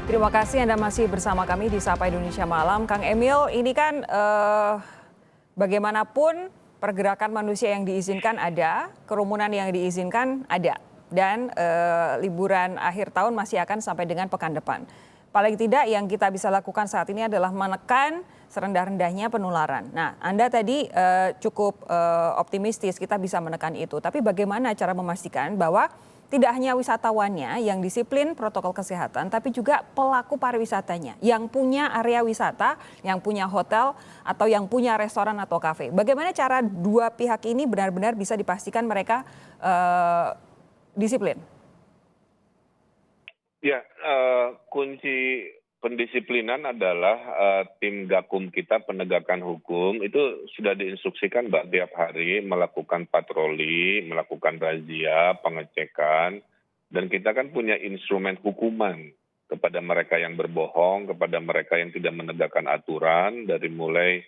Terima kasih Anda masih bersama kami di Sapa Indonesia Malam. Kang Emil, ini kan bagaimanapun pergerakan manusia yang diizinkan ada, kerumunan yang diizinkan ada. Dan liburan akhir tahun masih akan sampai dengan pekan depan. Paling tidak yang kita bisa lakukan saat ini adalah menekan serendah-rendahnya penularan. Nah, Anda tadi cukup optimistis kita bisa menekan itu. Tapi bagaimana cara memastikan bahwa tidak hanya wisatawannya yang disiplin protokol kesehatan, tapi juga pelaku pariwisatanya yang punya area wisata, yang punya hotel, atau yang punya restoran atau kafe. Bagaimana cara dua pihak ini benar-benar bisa dipastikan mereka disiplin? Ya, kunci pendisiplinan adalah tim Gakum kita penegakan hukum itu sudah diinstruksikan Mbak tiap hari melakukan patroli, melakukan razia, pengecekan, dan kita kan punya instrumen hukuman kepada mereka yang berbohong, kepada mereka yang tidak menegakkan aturan, dari mulai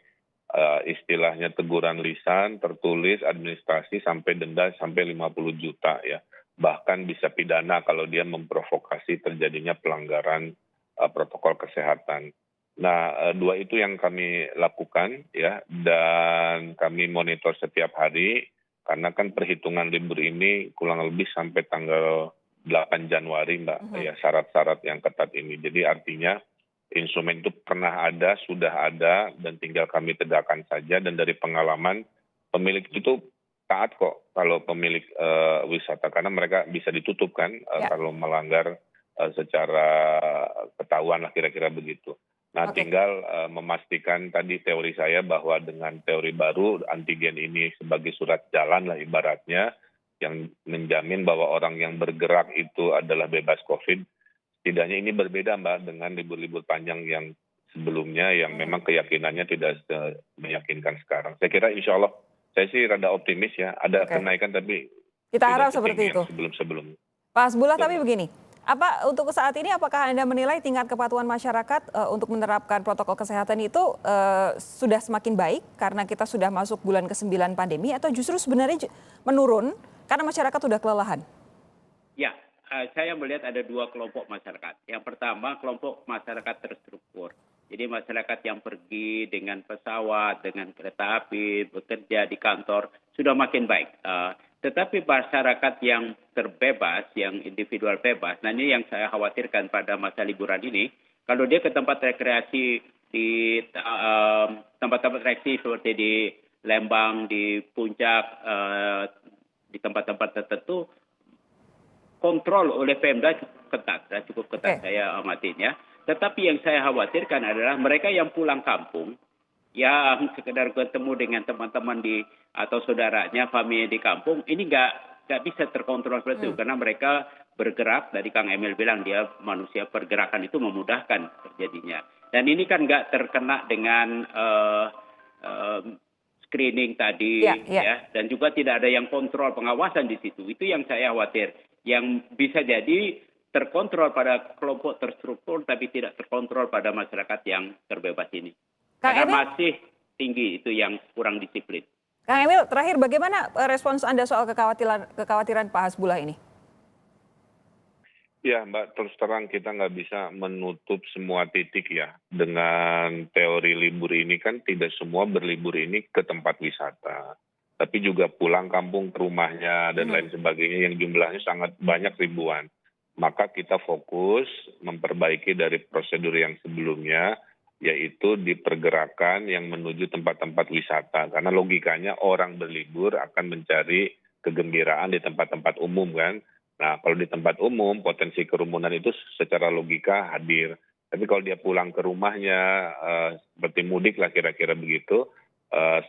istilahnya teguran lisan, tertulis, administrasi, sampai denda sampai 50 juta ya. Bahkan bisa pidana kalau dia memprovokasi terjadinya pelanggaran protokol kesehatan. Nah, dua itu yang kami lakukan ya, dan kami monitor setiap hari karena kan perhitungan libur ini kurang lebih sampai tanggal 8 Januari Mbak, ya syarat-syarat yang ketat ini. Jadi artinya instrumen itu pernah ada, sudah ada, dan tinggal kami tegakkan saja. Dan dari pengalaman pemilik itu taat kok kalau pemilik wisata, karena mereka bisa ditutup kan kalau melanggar secara ketahuan lah kira-kira begitu. Nah, tinggal memastikan tadi teori saya bahwa dengan teori baru antigen ini sebagai surat jalan lah ibaratnya, yang menjamin bahwa orang yang bergerak itu adalah bebas COVID. Setidaknya ini berbeda Mbak dengan libur-libur panjang yang sebelumnya yang memang keyakinannya tidak meyakinkan sekarang. Saya kira insya Allah, saya sih rada optimis ya, ada kenaikan tapi kita harap tidak seperti setinggi itu. yang sebelum-sebelumnya. Pak Hasbullah, tapi begini, apa untuk saat ini apakah Anda menilai tingkat kepatuhan masyarakat untuk menerapkan protokol kesehatan itu sudah semakin baik karena kita sudah masuk bulan ke-9 pandemi, atau justru sebenarnya menurun karena masyarakat sudah kelelahan? Ya, saya melihat ada dua kelompok masyarakat. Yang pertama, kelompok masyarakat terstruktur. Jadi masyarakat yang pergi dengan pesawat, dengan kereta api, bekerja di kantor, sudah makin baik. Tetapi masyarakat yang terbebas, yang individual bebas, nah ini yang saya khawatirkan pada masa liburan ini, kalau dia ke tempat rekreasi, di tempat-tempat rekreasi seperti di Lembang, di Puncak, di tempat-tempat tertentu, kontrol oleh Pemda cukup ketat saya amatin ya. Tetapi yang saya khawatirkan adalah mereka yang pulang kampung, yang sekedar bertemu dengan teman-teman atau saudaranya, famili di kampung, ini nggak bisa terkontrol seperti itu, karena mereka bergerak, tadi Kang Emil bilang dia manusia pergerakan itu memudahkan terjadinya. Dan ini kan nggak terkena dengan screening tadi ya, dan juga tidak ada yang kontrol pengawasan di situ. Itu yang saya khawatir, yang bisa jadi terkontrol pada kelompok terstruktur tapi tidak terkontrol pada masyarakat yang terbebas ini. Karena masih tinggi itu yang kurang disiplin. Kang Emil, terakhir bagaimana respons Anda soal kekhawatiran Pak Hasbullah ini? Ya Mbak, terus terang kita nggak bisa menutup semua titik ya. Dengan teori libur ini kan tidak semua berlibur ini ke tempat wisata. Tapi juga pulang kampung ke rumahnya dan lain sebagainya yang jumlahnya sangat banyak ribuan. Maka kita fokus memperbaiki dari prosedur yang sebelumnya, yaitu di pergerakan yang menuju tempat-tempat wisata. Karena logikanya orang berlibur akan mencari kegembiraan di tempat-tempat umum kan. Nah, kalau di tempat umum potensi kerumunan itu secara logika hadir. Tapi kalau dia pulang ke rumahnya seperti mudik lah kira-kira begitu,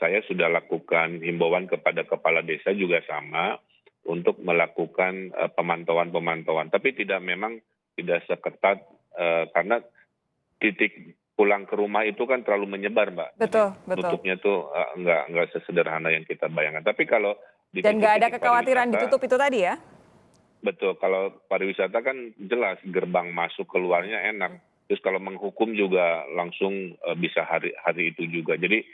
saya sudah lakukan himbauan kepada kepala desa juga sama untuk melakukan pemantauan. Tapi memang tidak seketat karena titik pulang ke rumah itu kan terlalu menyebar Mbak. Betul. Tutupnya tuh nggak sesederhana yang kita bayangkan. Tapi kalau di dan nggak ada kekhawatiran ditutup itu tadi ya? Betul, kalau pariwisata kan jelas gerbang masuk keluarnya enak. Terus kalau menghukum juga langsung bisa hari itu juga. Jadi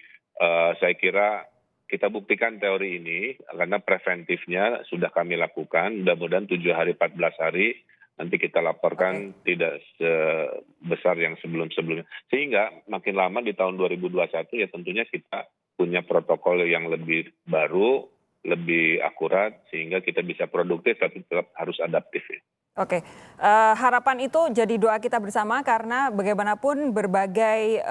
saya kira kita buktikan teori ini karena preventifnya sudah kami lakukan. Mudah-mudahan 7 hari 14 hari nanti kita laporkan tidak sebesar yang sebelum-sebelumnya. Sehingga makin lama di tahun 2021 ya tentunya kita punya protokol yang lebih baru, lebih akurat, sehingga kita bisa produktif tapi tetap harus adaptif ya. Oke, harapan itu jadi doa kita bersama karena bagaimanapun berbagai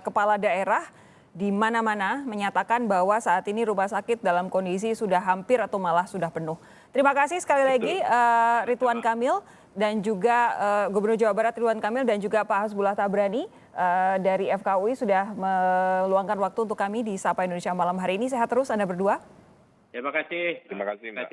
kepala daerah di mana-mana menyatakan bahwa saat ini rumah sakit dalam kondisi sudah hampir atau malah sudah penuh. Terima kasih sekali lagi Ridwan Kamil dan juga Gubernur Jawa Barat Ridwan Kamil dan juga Pak Hasbullah Tabrani dari FKUI sudah meluangkan waktu untuk kami di Sapa Indonesia malam hari ini. Sehat terus Anda berdua. Terima kasih. Terima kasih, Mbak.